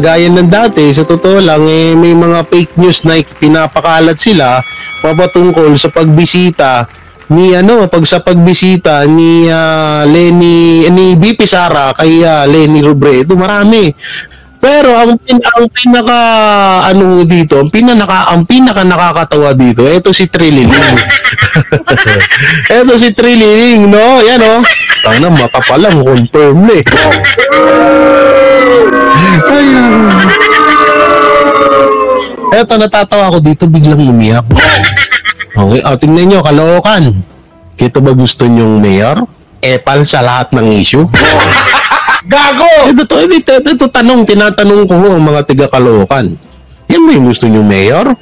kagaya ng dati, sa totoo lang, may mga fake news na pinapakalat sila papatungkol sa pagbisita ni sa pagbisita ni ni BP Sara kay Leni Robredo. Marami. Pero ang pinaka dito, ang pinaka nakakatawa dito, ito si Trililing. Ito si Trililing, no? Yan, no? Tangina, mata pa lang, confirm na eh. Eto, natatawa ako dito, biglang umiyak. Okay, tingnan nyo, Caloocan. Ito ba gusto nyong mayor? Epal sa lahat ng issue? Gago! Ito tinatanong ko ang mga tiga Caloocan. Yan ba yung gusto nyong mayor?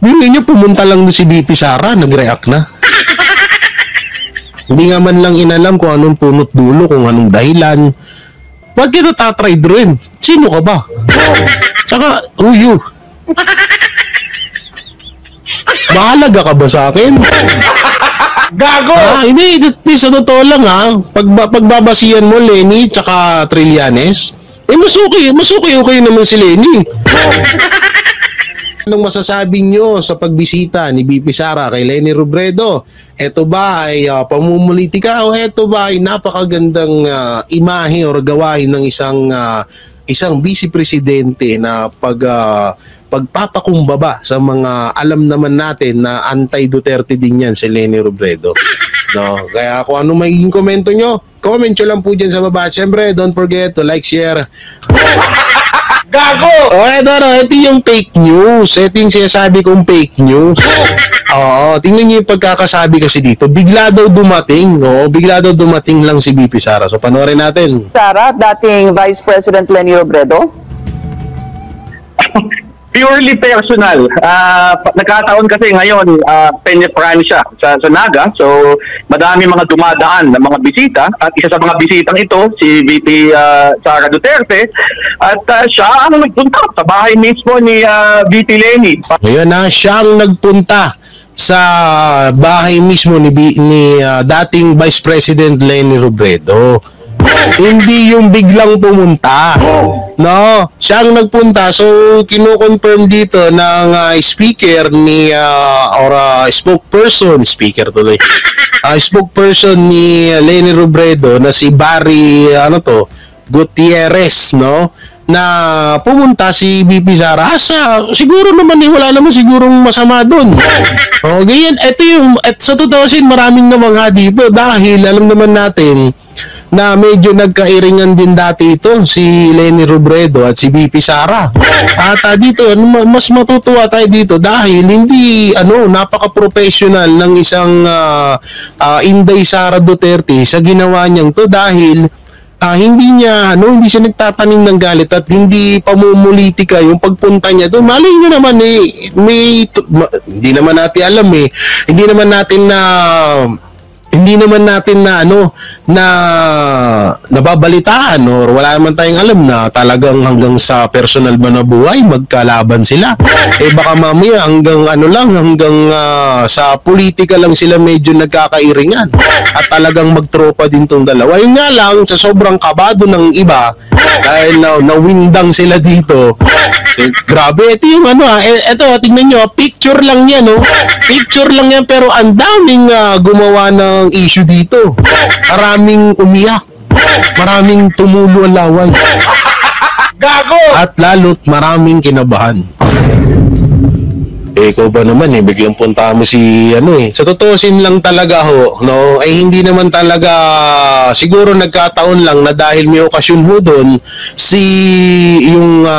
Hindi nyo pumunta lang si BP Sara, nag-react na. Hindi nga man lang inalam kung anong punot dulo, kung anong dahilan. Ba't kita tatry rin? Sino ka ba? Tsaka, you. Mahalaga ka ba sa akin? Gago! Hindi, sa totoo lang pagbabasihan mo Leni tsaka Trillanes, okay naman si Leni. Anong masasabi nyo sa pagbisita ni BP Sara kay Leni Robredo? Ito ba ay pamumulitika o ito ba ay napakagandang imahe o gawain ng isang vice presidente na pagpapakumbaba sa mga alam naman natin na anti-Duterte din yan si Leni Robredo. No? Kaya kung ano magiging komento nyo, comment nyo lang po dyan sa baba. Siyempre, don't forget to like, share. Gago! Ito yung fake news. Ito yung sinasabi kong fake news. Oo, tingnan niyo yung pagkakasabi kasi dito. Bigla daw dumating, bigla daw dumating lang si BP Sara. So, panoorin natin. Sara, dating Vice President Leni Robredo? Purely personal. Nagkataon kasi ngayon, penetraan siya sa Naga. So, madami mga dumadaan ng mga bisita. At isa sa mga bisitang ito, si VP Sara Duterte. At siya ang nagpunta sa bahay mismo ni VP Leni. Ngayon siya ang nagpunta sa bahay mismo ni dating Vice President Leni Robredo. Hindi yung biglang pumunta. No, siya ang nagpunta. So, kino-confirm dito ng speaker ni spokesperson ni Leni Robredo na si Barry Gutierrez, no? Na pumunta si BP Sara. Siguro naman wala naman sigurong masama doon. Ganyan. Sa totoo maraming namangha dito dahil alam naman natin na medyo nagkairingan din dati ito si Leni Robredo at si BP Sara. At dito mas matutuwa tayo dito dahil hindi napaka-professional ng isang Inday Sara Duterte sa ginawa niyang to dahil hindi siya nagtatanim ng galit at hindi pamumulitika yung pagpunta niya doon. Malay nyo naman hindi naman natin alam hindi naman natin na nababalitaan or wala naman tayong alam na talagang hanggang sa personal ba na buhay magkalaban sila. Baka mamaya hanggang sa politika lang sila medyo nagkakairingan at talagang magtropa din tong dalawa. Yun nga lang, sa sobrang kabado ng iba dahil nawindang sila dito. Grabe, ito yung tingnan nyo, picture lang yan, picture lang yan, pero ang daming gumawa ng issue dito. Maraming umiyak, maraming tumulo ang laway. Gago! At lalo't maraming kinabahan. Ikaw ba naman biglang punta mo si sa totoosin lang talaga hindi naman talaga siguro nagkataon lang na dahil may okasyon doon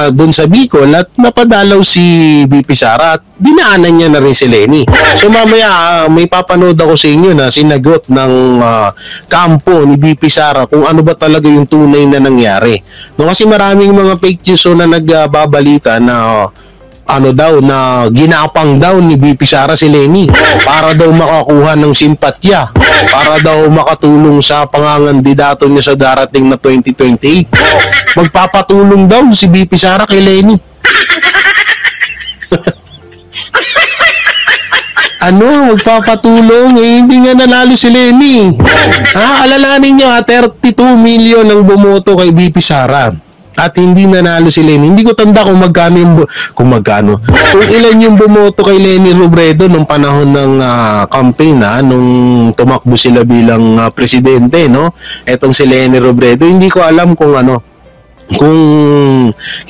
doon sa Bicol at napadalaw si BP Sara at dinaanan niya na rin si Leni. So mamaya may papanood ako sa inyo na sinagot ng kampo ni BP Sara kung ano ba talaga yung tunay na nangyari. Kasi maraming mga fake news na nagbabalita na na ginapang daw ni BP Sara si Leni para daw makakuha ng simpatya, para daw makatulong sa pangangandidato niya sa darating na 2028. Magpapatulong daw si BP Sara kay Leni. Magpapatulong? Hindi nga nanalo si Leni. Alalahanin niyo 32 million ang bumoto kay BP Sara. at hindi nanalo si Leni. Hindi ko tanda kung magkano kung ilan yung bumoto kay Leni Robredo nung panahon ng campaign nung tumakbo sila bilang presidente, no? Etong si Leni Robredo, hindi ko alam kung kung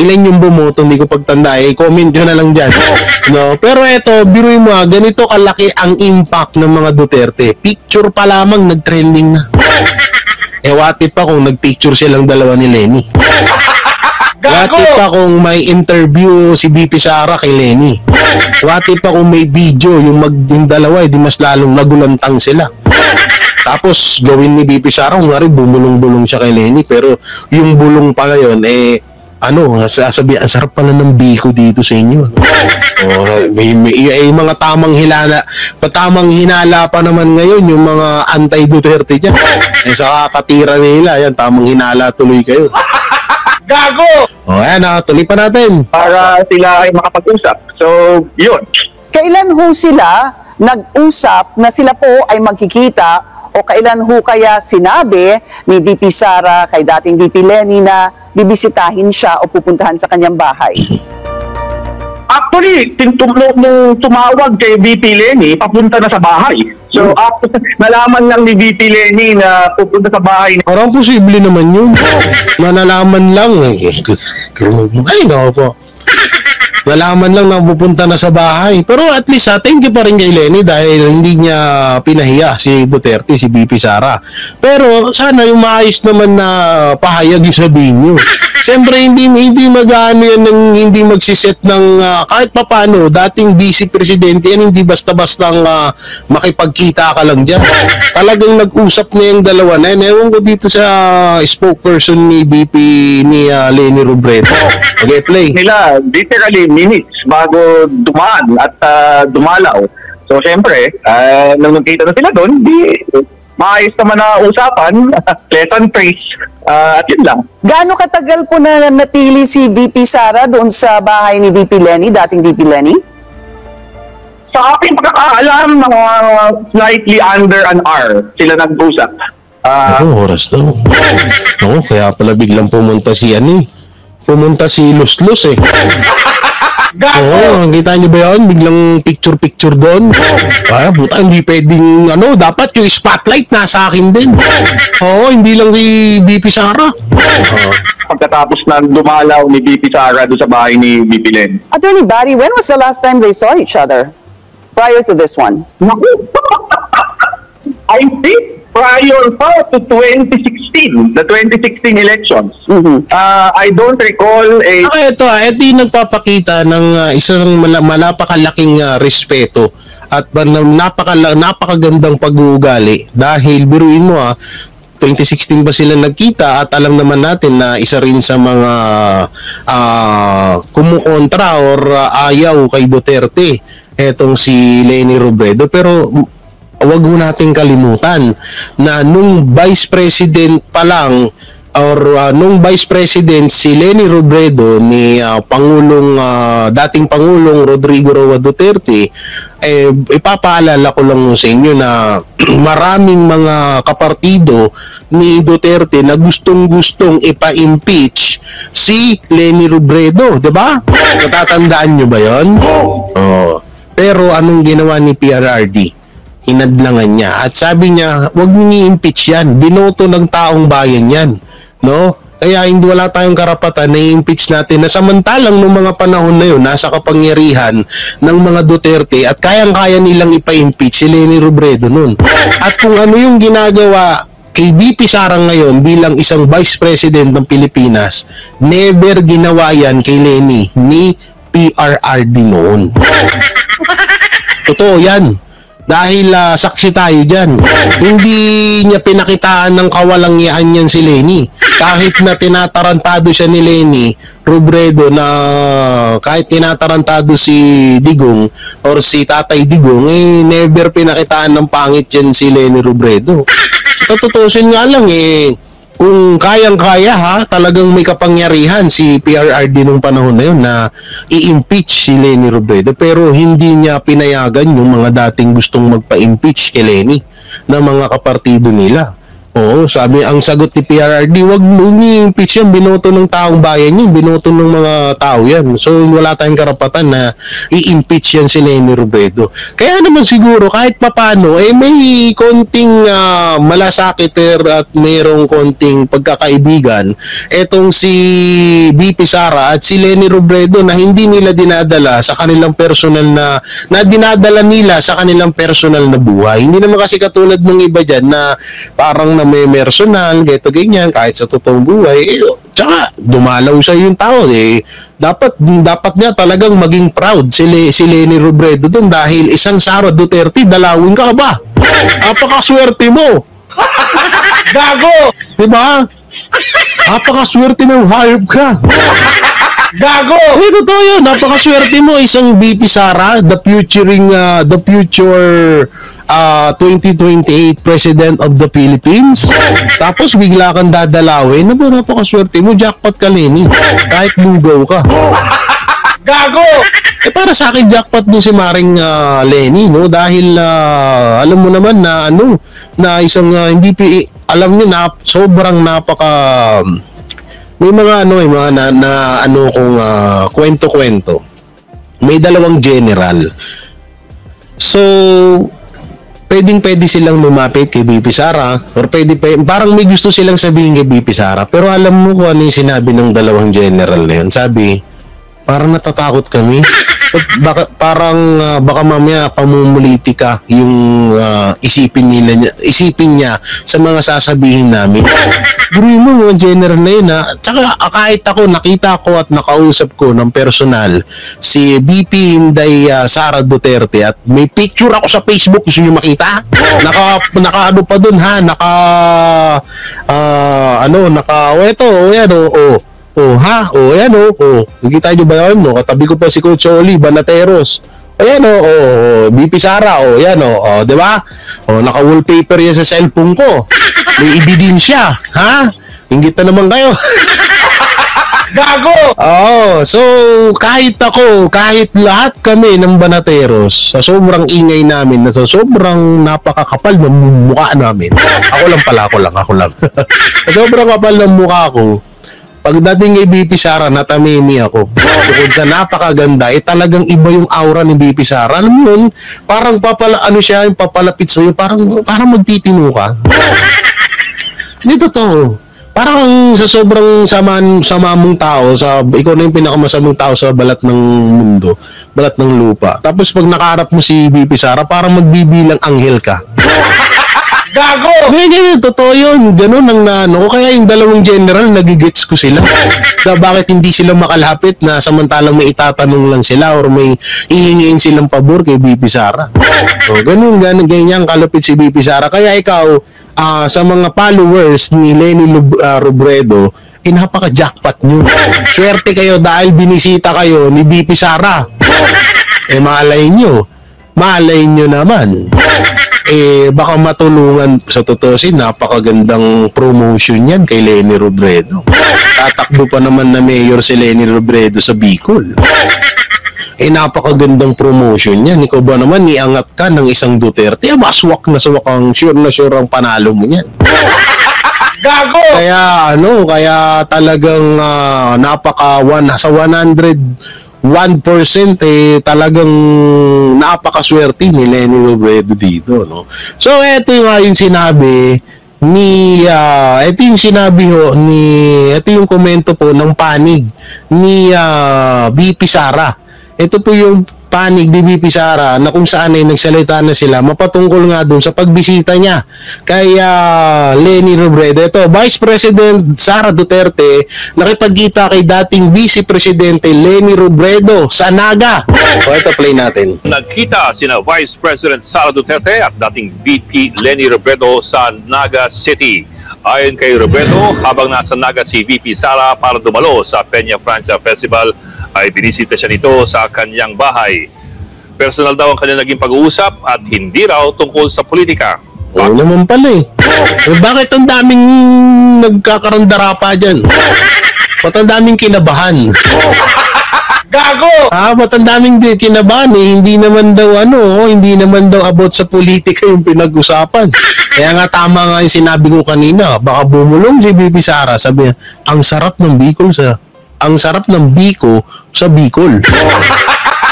ilan yung bumoto, hindi ko pagtanda, comment nyo na lang dyan, no? Pero eto, biruin mo ganito kalaki ang impact ng mga Duterte. Picture pa lamang nag-trending na. What if pa kung nag-picture silang dalawa ni Leni? What if pa kung may interview si BP Sara kay Leni? What if pa kung may video yung dalawa, di mas lalong nagulantang sila? Tapos gawin ni BP Sara kung nga rin bumulong-bulong siya kay Leni, pero yung bulong pa ngayon sasabi, ang sarap pala ng biko dito sa inyo. May mga tamang hinala pa naman ngayon yung mga anti-Duterte dyan. Sa kakatira nila, yan, tamang hinala tuloy kayo. Gago! Ayan, tuloy pa natin. Para sila ay makapag-usap. So, yun. Kailan ho sila nag-usap na sila po ay magkikita o kailan ho kaya sinabi ni VP Sara kay dating VP Leni na bibisitahin siya o pupuntahan sa kanyang bahay? Actually, nung tumawag kay VP Leni, papunta na sa bahay. So, after nalaman lang ni VP Leni na pupunta sa bahay. Parang posible naman yun. Nalaman lang. Ay, naku po. Nalaman lang na pupunta na sa bahay. Pero at least thank you pa rin kay Leni dahil hindi niya pinahiya si Duterte, si BP Sara. Pero sana yung maayos naman na pahayag yung sabihin nyo. Siyempre hindi mag-ano yan ng hindi magsiset ng kahit papano dating vice presidente yan, hindi basta-bastang makipagkita ka lang dyan. Talagang nag-usap na yung dalawa na yan. Ewan ko dito sa spokesperson ni BP ni Leni Robredo. Okay, play. Nila literally minutes bago dumaan at dumalaw. So, syempre, nung nagkita na sila doon, maayos naman na usapan, pleasant praise, at yun lang. Gaano katagal po na natili si VP Sara doon sa bahay ni VP Leni, dating VP Leni? Sa aking pagkakaalam, mga slightly under an hour sila nag-usap. Oras daw. Kaya pala biglang pumunta si pumunta si Luslus Oo, kita niyo ba yun? Biglang picture-picture doon. Buta, hindi pwedeng, dapat yung spotlight nasa akin din. Oo, hindi lang kay BP Sara. Pagkatapos na dumalaw ni VP Sara doon sa bahay ni VP Len. Attorney Barry, when was the last time they saw each other? Prior to this one? I think prior pa to 2016, the 2016 elections. I don't recall ito yung nagpapakita ng isang napakalaking respeto at napakagandang pag-uugali dahil biruin mo 2016 ba sila nagkita at alam naman natin na isa rin sa mga kumukontra or ayaw kay Duterte etong si Leni Robredo, pero wag mo nating kalimutan na nung Vice President pa lang nung Vice President si Leni Robredo ni dating Pangulong Rodrigo Roa Duterte, ipapaalala ko lang sa inyo na maraming mga kapartido ni Duterte na gustong-gustong ipa-impeach si Leni Robredo, 'di ba? Natatandaan nyo ba 'yon? Pero anong ginawa ni PRRD? Hinadlangan niya at sabi niya, wag niyo i-impeach yan, binoto ng taong bayan yan, no? Kaya hindi wala tayong karapatan na i-impeach natin na samantalang nung mga panahon na yun nasa kapangyarihan ng mga Duterte at kayang-kaya nilang ipa-impeach si Leni Robredo nun. At kung ano yung ginagawa kay BP Sara ngayon bilang isang Vice President ng Pilipinas, never ginawa yan kay Leni ni PRRD noon. Totoo yan. Dahil saksi tayo dyan. Hindi niya pinakitaan ng kawalangyaan yan si Leni. Kahit na tinatarantado siya ni Leni Robredo na kahit tinatarantado si Digong or si Tatay Digong, never pinakitaan ng pangit yan si Leni Robredo. Tututusin nga lang kung kayang-kaya talagang may kapangyarihan si PRRD nung panahon na yun na i-impeach si Leni Robredo, pero hindi niya pinayagan yung mga dating gustong magpa-impeach kay Leni ng mga kapartido nila. Oo, sabi, ang sagot ni PRRD, wag mong i-impeach yan, binoto ng taong bayan yun, binoto ng mga tao yan. So, wala tayong karapatan na i-impeach yan si Leni Robredo. Kaya naman siguro, kahit papano, may konting malasakiter at mayroong konting pagkakaibigan etong si BP Sara at si Leni Robredo na hindi nila dinadala sa kanilang personal na dinadala nila sa kanilang personal na buhay. Hindi naman kasi katulad ng iba dyan na parang na may personal, geto ganyan, kahit sa totoong buhay, tsaka dumalaw sa yung tao, dapat niya talagang maging proud si Leni Robredo dun dahil isang Sara Duterte, dalawin ka ba? Apakaswerte mo! Gago! Diba? Apakaswerte mo, hayop ka! Gago! Totoo yun, napakaswerte mo, isang BP Sara, the future 2028 President of the Philippines. Tapos bigla kang dadalawin. Napakaswerte mo, jackpot ka, Leni. Kahit lugaw ka. Gago! Para sa akin, jackpot din si Maring Leni, no? Dahil alam mo naman na na isang hindi alam niyo na sobrang napaka may mga kung kwento-kwento. May dalawang general. So, pwede silang lumapit kay BP Sara or parang may gusto silang sabihin kay BP Sara, pero alam mo kung ano yung sinabi ng dalawang general na yun. Sabi, parang natatakot kami. Baka mamaya pamumulitika yung isipin niya sa mga sasabihin namin. Guruin mo mga general na yun, ha? Tsaka kahit ako, nakita ko at nakausap ko ng personal si BP Inday Sara Duterte at may picture ako sa Facebook, gusto nyo makita? Naka pa dun, ha? Nakita nyo ba yun? Katabi ko pa si Coach Oli Banateros. Ayan BP Sara, di ba? Naka-wallpaper yan sa cellphone ko. May ebidensya, ha? Inggit na naman kayo. Gago! So kahit lahat kami ng Banateros, sa sobrang ingay namin, sa sobrang napakakapal ng mukha namin. Ako lang. Sa sobrang kapal ng mukha ko, pagdating kay BP Sara, natamimi ako. Bukod sa napakaganda, talagang iba yung aura ni BP Sara. Alam mo yun, parang papalapit sa'yo, parang magtitino ka. Hindi totoo. Parang sa sobrang sama mong tao, ikaw na yung pinakamasamang tao sa balat ng mundo, balat ng lupa. Tapos pag nakaharap mo si BP Sara, parang magbibilang anghel ka. Gago! Ganyan, totoo yun. Ganun ang kaya yung dalawang general, nagigets ko sila. Bakit hindi sila makalapit na samantalang may itatanong lang sila or may hihingiin silang pabor kay BP Sara. Ganyan kalapit si BP Sara. Kaya ikaw, sa mga followers ni Leni Robredo, napaka-jackpot nyo. Swerte kayo dahil binisita kayo ni BP Sara. Malay nyo naman. Baka matulungan, sa totoo napakagandang promotion yan kay Leni Robredo. Tatakbo pa naman na mayor si Leni Robredo sa Bicol. Napakagandang promotion yan. Ikaw ba naman, iangat ka ng isang Duterte, swak na swak ang sure ang panalo mo yan. Gago! Kaya talagang sa 1% talagang napakaswerte ni Leni Robredo dito, no? So ito yung sinabi ito yung komento po ng panig ni BP Sara. Ito po yung panig ni BP Sara na kung saan ay nagsalita na sila mapatungkol nga doon sa pagbisita niya kay Leni Robredo. Ito, Vice President Sara Duterte nakipagkita kay dating Vice Presidente Leni Robredo sa Naga. Ito, play natin. Nagkita sina Vice President Sara Duterte at dating VP Leni Robredo sa Naga City. Ayon kay Robredo, habang nasa Naga si VP Sara para dumalo sa Peña Francia Festival, ay binisita siya nito sa kanyang bahay. Personal daw ang kanyang naging pag-uusap at hindi raw tungkol sa politika. Oo naman pala bakit ang daming nagkakarandara pa dyan? Ba't ang daming kinabahan? Gago! Ba't ang daming kinabahan eh, hindi naman daw hindi naman daw about sa politika yung pinag-usapan. Kaya nga tama nga yung sinabi ko kanina, baka bumulong si VP Sara, sabi niya, ang sarap ng biko sa Bicol.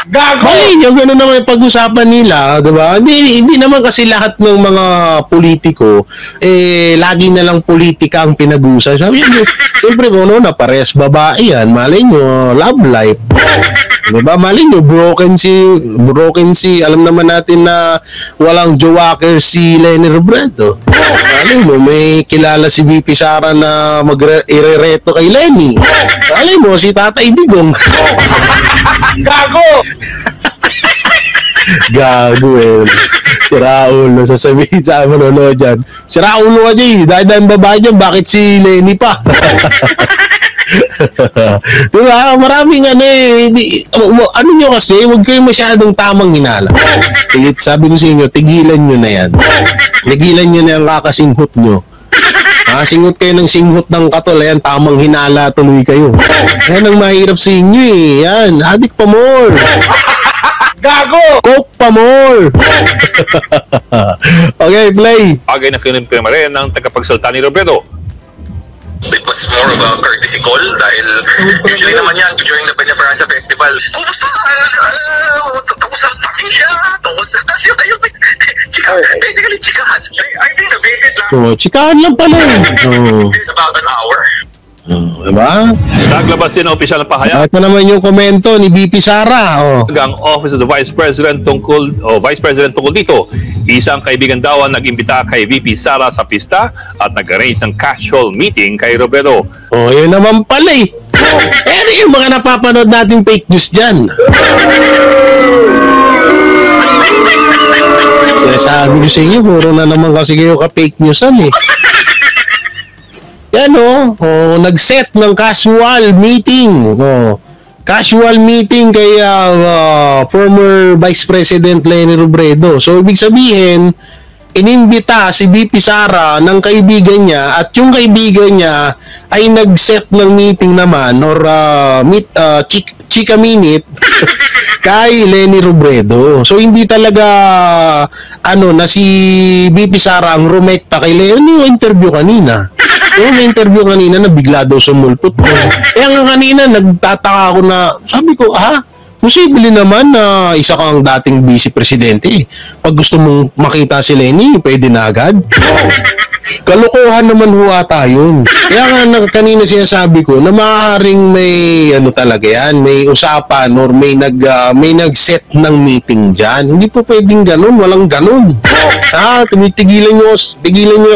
Gago! Mali, yung gano'n naman yung pag-usapan nila, diba? Hindi naman kasi lahat ng mga politiko, lagi na lang politika ang pinag-usapan. Sabi nyo, siyempre kung na pares babae yan, malay nyo, love life. Diba? Malay nyo, broken si, alam naman natin na walang jowaker si Leni Robredo. Malay mo, may kilala si VP Sara na mag-irereto kay Leni. Malay mo, si Tatay Digong. Gago! Gago Sira ulo. Sasabihin sa manonood dyan. Sira ulo ka dyan. Dahil babae dyan, bakit si Leni pa? Diba? Maraming ano nyo kasi, huwag kayo masyadong tamang hinala. Sabi ko sa inyo, tigilan nyo na yan. Tigilan nyo na yung kakasinghot nyo. Singhot kayo ng singhot ng katol, ayan, tamang hinala, tuloy kayo. Yan ang mahirap sa inyo eh. Yan, adik pa more. Gago! Coke pa more. Okay, play. Agay na kinumpirma rin ng tagapagsalita ni Robredo. It was more of a courtesy call dahil usually naman yan during the Peña Francia Festival. Kumusta? Tungkol sa pamilya, tungkol sa basically chikahan. I think the visit last Chikahan lang pala. about an hour. Diba? Naglabas din ang opisyal na pahayag Ito naman yung komento ni VP Sara. ang Office of the Vice President tungkol dito. Isang kaibigan daw ang nag-imbita kay VP Sara sa pista at nag-arrange ng casual meeting kay Robredo. Yun naman pala eh. Pero yung mga napapanood nating fake news dyan. Sinasabi ko sa inyo, puro na naman kasi kayo ka-fake newsan eh. Yan nag-set ng casual meeting. Casual meeting kay former Vice President Leni Robredo. So, ibig sabihin, inimbita si VP Sara ng kaibigan niya at yung kaibigan niya ay nag-set ng meeting naman or chika minute kay Leni Robredo. So, hindi talaga na si VP Sara ang rumekta kay Leni. Yung interview kanina. Yung interview kanina na bigla daw sumulpot. Kaya nga kanina nagtataka ako na, sabi ko, posible naman na isa kang dating vice presidente. Pag gusto mong makita si Leni, pwede na agad. Kalokohan naman ata yun. Kaya nga kanina sinasabi ko na maaaring may talaga yan, may usapan or may nag-set ng meeting dyan. Hindi po pwedeng ganun, walang ganun. Tigilan nyo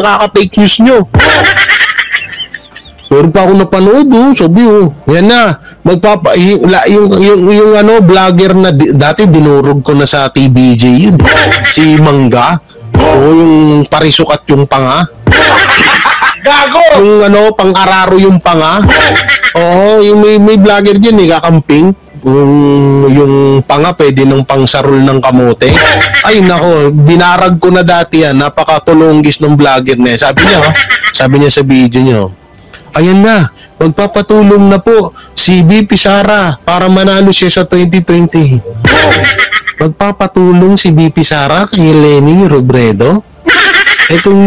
yung kaka-fake news nyo. Pero pa ako napanood, sabi yan na, yung vlogger na dati dinurog ko na sa TVJ yun. Si Mangga, yung parisukat yung panga. Gago! Yung pang-araro yung panga. Yung may vlogger dyan kakamping. Yung panga pwede ng pangsarol ng kamote. Ay nako, binarag ko na dati yan, napakatulonggis ng vlogger na yan. Sabi niya sa video niyo, ayan na, magpapatulong na po si VP Sara para manalo siya sa 2020. Magpapatulong si VP Sara kay Leni Robredo? Kung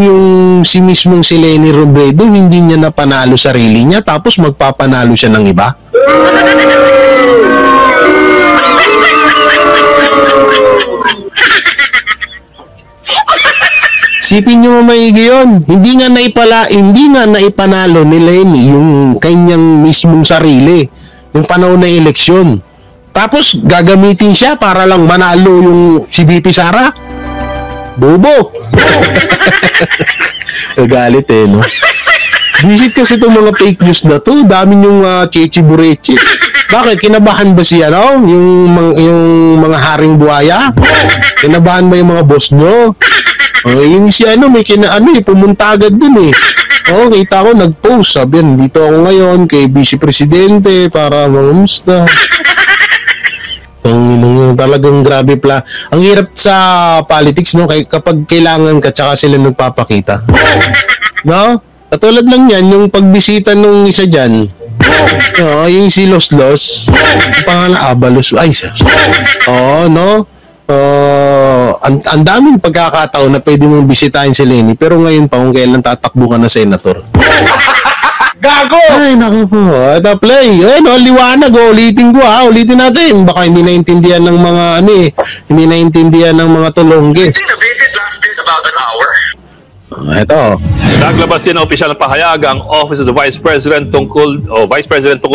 si Leni Robredo hindi niya napanalo sarili niya tapos magpapanalo siya ng iba? Sipin nyo maigi yun. Hindi nga naipanalo ni Leni yung kanyang mismong sarili yung panahon na eleksyon. Tapos gagamitin siya para lang manalo yung si VP Sara. Bobo. Galit no? Visit kasi itong mga fake news na to. Dami yung chechi-burechi. Bakit? Kinabahan ba siya, yung mga haring buhaya? Kinabahan ba yung mga boss nyo? Yung si may pumunta agad dun eh. Kita ko nag-post. Sabi yan, dito ako ngayon kay Vice Presidente para mamusta. Talagang grabe ang hirap sa politics, kapag kailangan ka tsaka sila nagpapakita. No? Katulad lang yan, yung pagbisita nung isa dyan, Yung si Los, yung pangalan Abalos, ay siya. No? Ang daming pagkakataon na pwede mong bisitahin si Lenny, pero ngayon pa kung kailan tatakbo ka na senator. Gago! Ay, naku po. Ito, play. Liwanag. Ulitin ko, Ulitin natin. Baka hindi naintindihan ng mga, hindi naintindihan ng mga tulongge. I think the visit lasted about an hour. Ito. Naglabas din ng opisyal na pahayag ang Office of the Vice President tungkol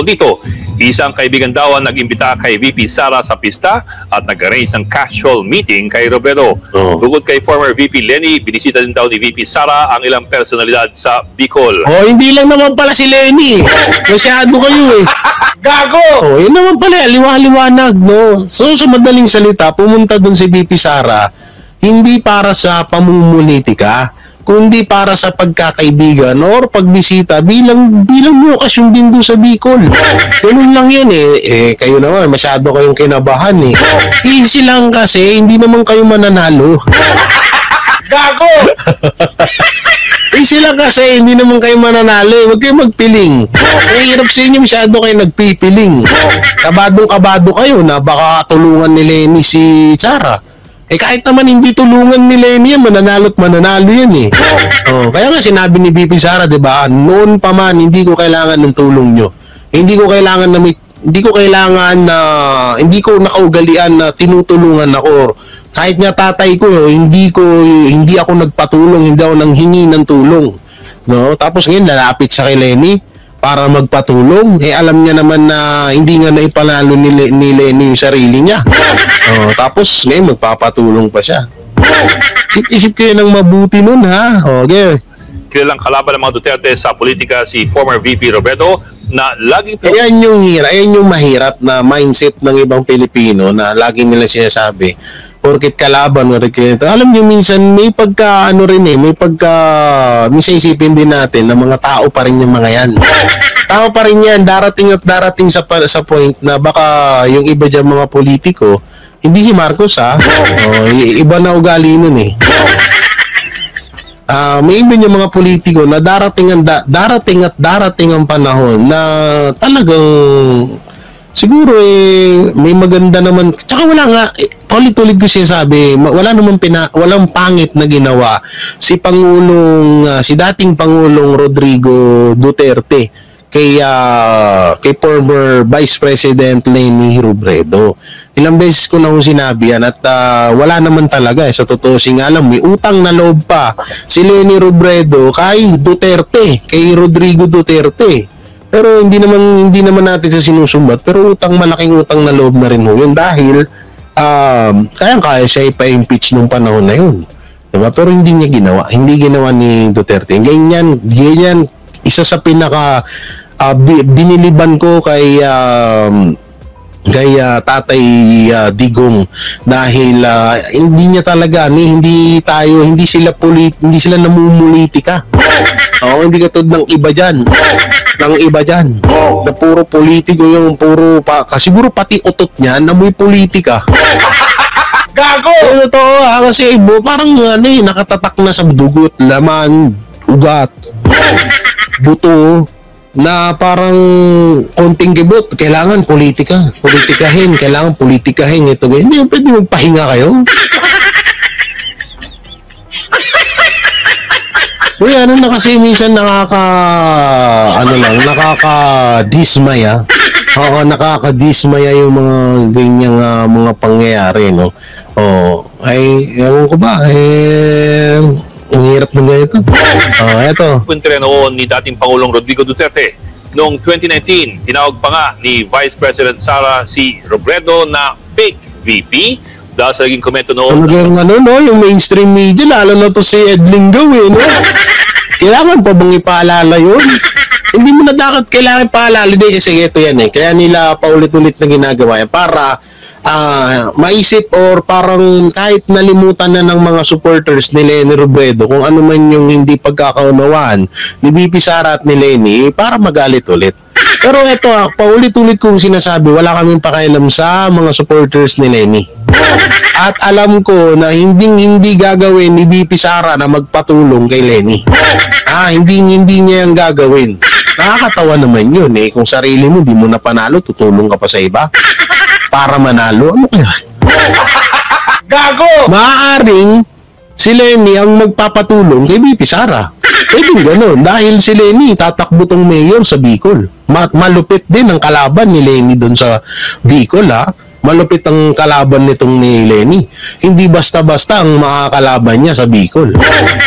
dito. Isang kaibigan daw ang nag-imbita kay VP Sara sa pista at nag-arrange ng casual meeting kay Robredo. Bukod kay former VP Lenny, binisita din daw ni VP Sara ang ilang personalidad sa Bicol. Hindi lang naman pala si Lenny. Masyado kayo Gago! Yun naman pala, liwanag, no? So, sa madaling salita, pumunta dun si VP Sara, hindi para sa pamumulitika, kundi para sa pagkakaibigan or pagbisita bilang lokasyon din doon sa Bicol. Ganun lang yun kayo naman, masyado kayong kinabahan Easy lang kasi, hindi naman kayo mananalo. Gago! Easy lang kasi, hindi naman kayo mananalo. Huwag kayo magpiling. Hirap sa inyo, masyado kayo nagpipiling. Kabadong-kabado kayo na baka tulungan ni Lenny si Sara. Kahit naman hindi tulungan ni Lenny yan, mananalo yan kaya nga sinabi ni VP Sara, 'di ba? Noon pa man hindi ko kailangan ng tulong nyo. Hindi ko nakaugalian na tinutulungan ako. Kahit nga tatay ko, hindi ako nagpatulong, hindi ako nanghingi ng tulong. No? Tapos ngayon lalapit sa kay Lenny para magpatulong. Alam niya naman na hindi nga naipanalo ni Lenny yung sarili niya. Tapos ngayon magpapatulong pa siya. Isip kayo ng mabuti nun, Okay. Kilalang kalaban ng mga Duterte sa politika si former VP Robredo na laging... Ayan yung mahirap na mindset ng ibang Pilipino na lagi nila sinasabi, porket kalaban, alam niyo minsan may pagka, minsan isipin din natin na mga tao pa rin yung mga yan. Tao pa rin yan, darating at darating sa point na baka yung iba dyan mga politiko, hindi si Marcos iba na ugali nun may iba yung mga politiko na darating ang panahon na talagang siguro may maganda naman, tsaka wala nga ulit-ulit ko sinasabi, walang pangit na ginawa si dating Pangulong Rodrigo Duterte kay former Vice President Lenny Robredo. Ilang beses ko na sinabi yan at wala naman talaga sa totoo alam, may utang na loob pa si Lenny Robredo kay Duterte, kay Rodrigo Duterte. Pero hindi naman natin sa sinusumbat, pero malaking utang na loob na rin yun dahil kaya siya ipa-impeach nung panahon na yun. Diba? Pero hindi ginawa ni Duterte. Ganyan isa sa pinaka biniliban ko kay Tatay Digong dahil hindi niya talaga hindi sila namumulitika. Hindi katulad ng iba diyan. Na puro politiko yung siguro pati utot niya namoy politika. Gago! Totoo kasi parang nakatatak na sa dugot, laman, ugat, buto na parang konting gibot, kailangan politikahin ito. Hindi pwede magpahinga kayo. Na kasi minsan nakaka-dismaya. Nakaka-dismaya yung mga ganyang mga pangyayari, no? Ewan ko ba, ang hirap na ganito. Eto. Puntre noon ni dating Pangulong Rodrigo Duterte. Noong 2019, tinawag pa nga ni Vice President Sara si Robredo na fake VP dahil sa naging komento noon. Yung mainstream media, lalo na to si Ed Lingaw, no? Kailangan pa bang ipaalala yun? Hindi mo na dapat kailangan ipaalala din kasi ito yan Kaya nila paulit-ulit na ginagawa yan para maisip or parang kahit nalimutan na ng mga supporters ni Lenny Robredo kung ano man yung hindi pagkakaunawaan ni VP Sara at ni Lenny para magalit ulit. Pero ito paulit-ulit kong sinasabi, wala kaming pakialam sa mga supporters ni Lenny. At alam ko na hindi gagawin ni VP Sara na magpatulong kay Lenny. Hindi niya yung gagawin. Nakakatawa naman yun eh. Kung sarili mo, di mo na panalo, tutulong ka pa sa iba. Para manalo, ano kaya? Gago! Maaaring si Lenny ang magpapatulong kay BP Sara. Pwedeng ganun. Dahil si Lenny tatakbo tong mayor sa Bicol. Malupit din ang kalaban ni Lenny doon sa Bicol, ha? Malupit ang kalaban nitong ni Lenny. Hindi basta-basta ang makakalaban niya sa Bicol.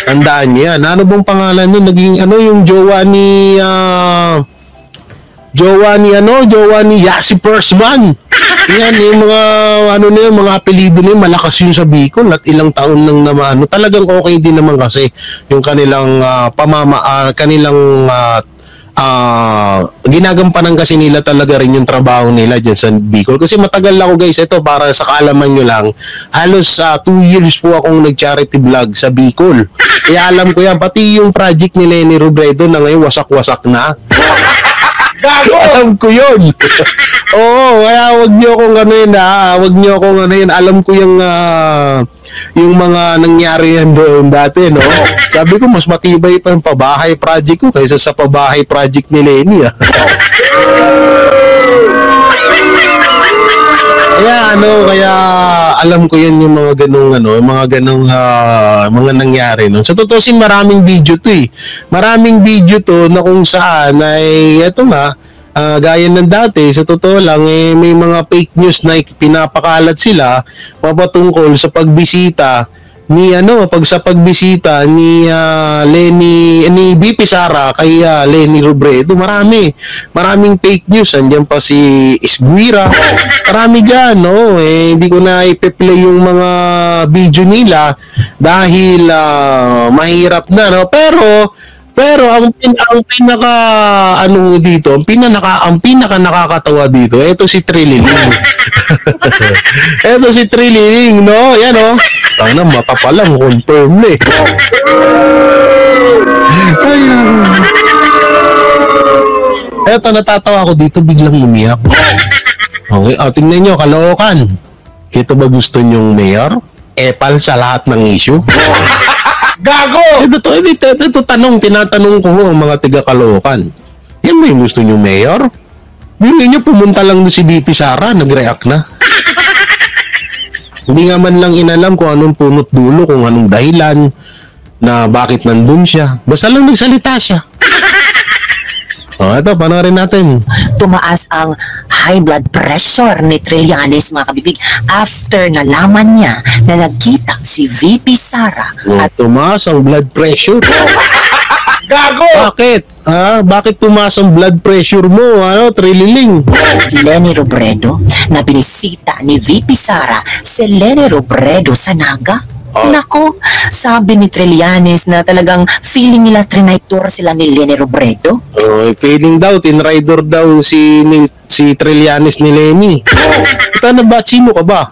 Tandaan niya yan. Ano bang pangalan niya? Naging ano yung jowa ni Yasi Persman. Yan yung mga mga apelyido niya, malakas yun sa Bicol at ilang taon nang naman. Talagang okay din naman kasi yung kanilang ginagampanan kasi nila talaga rin yung trabaho nila dyan sa Bicol. Kasi matagal ako guys, ito para sa kaalaman nyo lang, halos 2 years po akong nag-charity vlog sa Bicol. Kaya alam ko yan, pati yung project ni Leni Robredo na ngayon wasak-wasak na. Gago! Alam ko yun. Oo, kaya wag niyo akong wag niyo akong alam ko yung mga nangyari yan doon dati, no? Sabi ko, mas matibay pa yung pabahay project ko kaysa sa pabahay project ni Lenny, ah. Kaya alam ko yan yung mga mga nangyari no. Sa totoo sin maraming video to eh. Maraming video to na kung saan ay eto nga gaya ng dati, sa totoo lang may mga fake news na pinapakalat sila papatungkol sa pagbisita ni pagbisita ni BP Sara kay Leni Robredo. Maraming fake news. Andiyan pa si Isguira. Marami diyan, no. Hindi ko na ipe-play yung mga video nila dahil mahirap na, no. Pero ang pinaka dito, ang pinaka nakakatawa dito, ito si Trililing. Ito si Trililing, no? Yan, no? Tangina, mata pa lang, confirm na eh. Eto, natatawa ako dito, biglang umiyak. Okay, tingnan nyo, Caloocan. Ito ba gusto nyong mayor? Epal sa lahat ng issue? Gago! Ito tinatanong ko ang mga tiga Caloocan. Yan ba yung gusto nyong mayor? Bili nyo, pumunta lang si BP Sara, nag-react na. Hindi nga man lang inalam kung anong punot dulo, kung anong dahilan na bakit nandun siya. Basta lang nagsalita siya. Ito, panoorin natin. Tumaas ang high blood pressure ni Trillanes, mga kabibig, after nalaman niya na nagkita si VP Sara at Tumaas ang blood pressure. Gago! Bakit? Bakit tumaas ang blood pressure mo, Trililing? Leni Robredo na binisita ni VP Sara si Leni Robredo sa Naga. Nako, sabi ni Trillanes na talagang feeling nila trinaitor sila ni Leni Robredo. Feeling daw, tinrider daw si Trillanes ni Lenny. Ito na ba? Sino ka ba?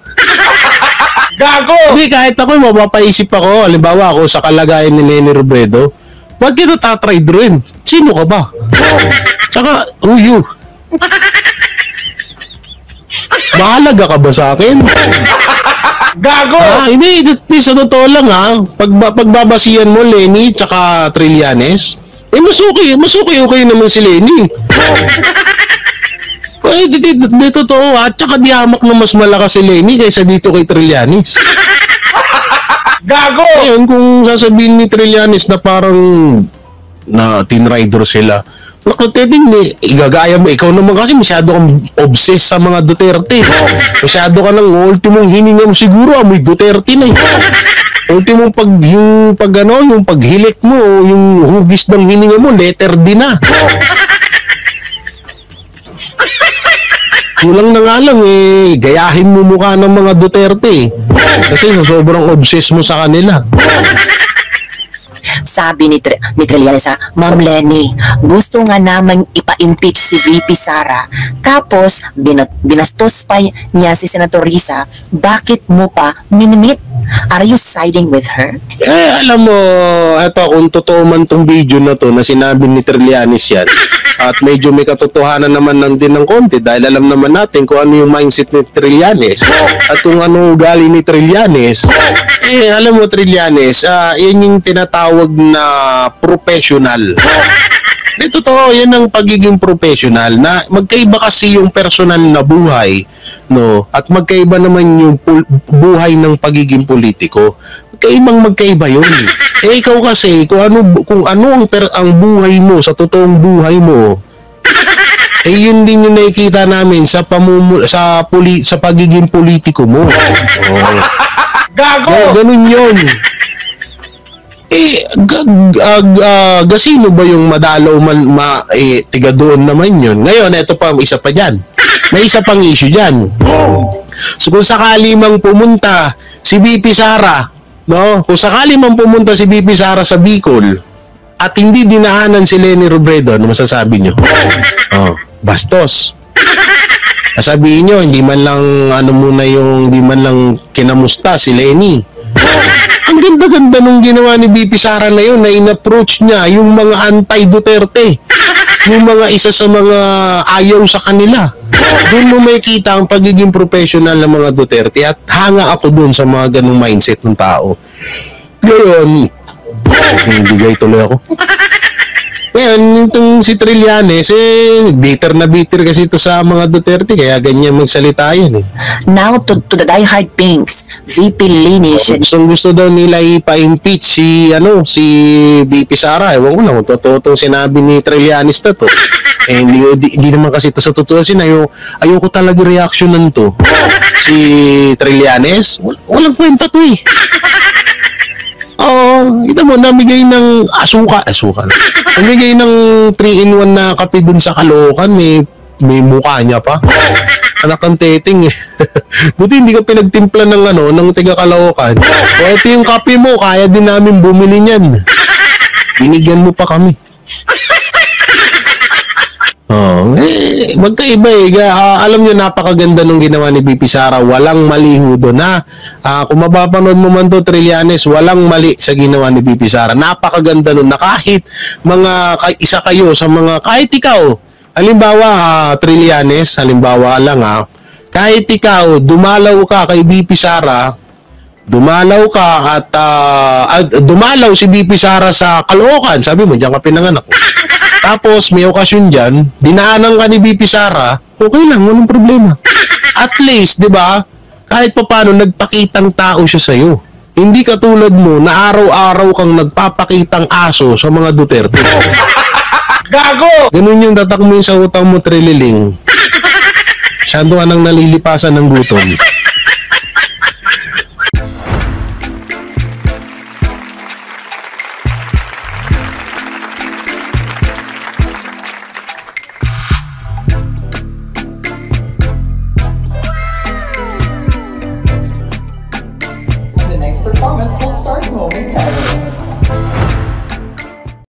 Gago! Hindi, kahit ako, mapapaisip ako. Halimbawa ako sa kalagayan ni Leni Robredo, wag kita tatriderin. Sino ka ba? Tsaka, you. Mahalaga ka ba sa akin? Gago! Hindi, sa totoo lang pagbabasihan mo Lenny tsaka Trillanes, okay naman si Lenny. Di totoo tsaka di hamak na mas malakas si Lenny kaysa dito kay Trillanes. Gago! Ngayon, kung sasabihin ni Trillanes na parang na tinrider sila, igagaya mo, ikaw naman kasi masyado kang obsessed sa mga Duterte. Masyado ka ng ultimong hininga mo siguro, amoy Duterte na eh. Ultimong yung paghilik mo, yung hugis ng hininga mo, letter D na. Kulang na nga lang gayahin mo mukha ng mga Duterte kasi sobrang obsessed mo sa kanila. Sabi ni Trillanes Ma'am Leni, gusto nga namang ipa-impeach si VP Sara. Tapos, binastos pa niya si Senator Risa. Bakit mo pa minimit? Are you siding with her? Alam mo, eto, kung totoo man tong video na to na sinabi ni Trillanes yan, at medyo may katotohanan naman din ng konti dahil alam naman natin kung ano yung mindset ni Trillanes at kung ano ugali ni Trillanes. Alam mo Trillanes, yan yung tinatawag na professional. Di totoo, yan ang pagiging professional na magkaiba kasi yung personal na buhay, no? At magkaiba naman yung buhay ng pagiging politiko. Magkaiba yun. Eh ikaw kasi kung ano ang buhay mo sa totoong buhay mo, eh yun din yung nakikita namin sa sa pagiging politiko mo. Oh. Gago! Ganun yun. Eh, gasino ba yung madalaw tiga doon naman yun? Ngayon, eto pa, isa pa dyan. May isa pang issue dyan. So, kung sakali mang pumunta si BP Sara, no? Kung sakali mang pumunta si BP Sara sa Bicol, at hindi dinaanan si Leni Robredo, ano masasabi nyo? Oh, bastos. Sabihin nyo, hindi man lang hindi man lang kinamusta si Leni. Ang ganda-ganda nung ginawa ni BP Sara na yun, na in-approach niya yung mga anti-Duterte, yung mga isa sa mga ayaw sa kanila. Doon mo makikita ang pagiging professional ng mga Duterte at hanga ako doon sa mga ganung mindset ng tao. Ngayon, bigay tuloy ako. Ngayon, itong si Trillanes, bitter na bitter kasi ito sa mga Duterte, kaya ganyan magsalita yan eh. Now to the diehard pinks, VP Leni should... Gusto daw nila ipa-impeach si BP Sara. Ewan ko lang kung totoo itong sinabi ni Trillanes na to. Eh, hindi naman kasi ito sa totoo. Ayoko talaga reaksyonan to. Si Trillanes, walang kwenta to eh. Oo, kita mo, namigay ng asuka. Namigay ng 3-in-1 na kape dun sa Caloocan, may mukha niya pa. Anak ang teting eh. Buti hindi ka pinagtimpla ng tiga Caloocan. O ito yung kape mo, kaya din namin bumili niyan. Binigyan mo pa kami. Magkaiba eh. Alam nyo, napakaganda nung ginawa ni BP Sara. Walang mali doon na. Kung mapapanood mo man to, Trillanes, walang mali sa ginawa ni BP Sara. Napakaganda nun na kahit isa kayo sa mga, kahit ikaw, halimbawa, Trillanes, halimbawa lang kahit ikaw, dumalaw ka kay BP Sara, dumalaw si BP Sara sa Caloocan, sabi mo, diyan ka pinanganak. Tapos, may okasyon dyan, dinaanan ka ni BP Sara, okay lang, walang problema. At least, di ba, kahit pa paano, nagpakitang tao siya sa'yo. Hindi katulad mo na araw-araw kang nagpapakitang aso sa mga Duterte. Gago! Ganun yung tatak mo sa utang mo, Trililing. Masyado ka nang nalilipasan ng gutom.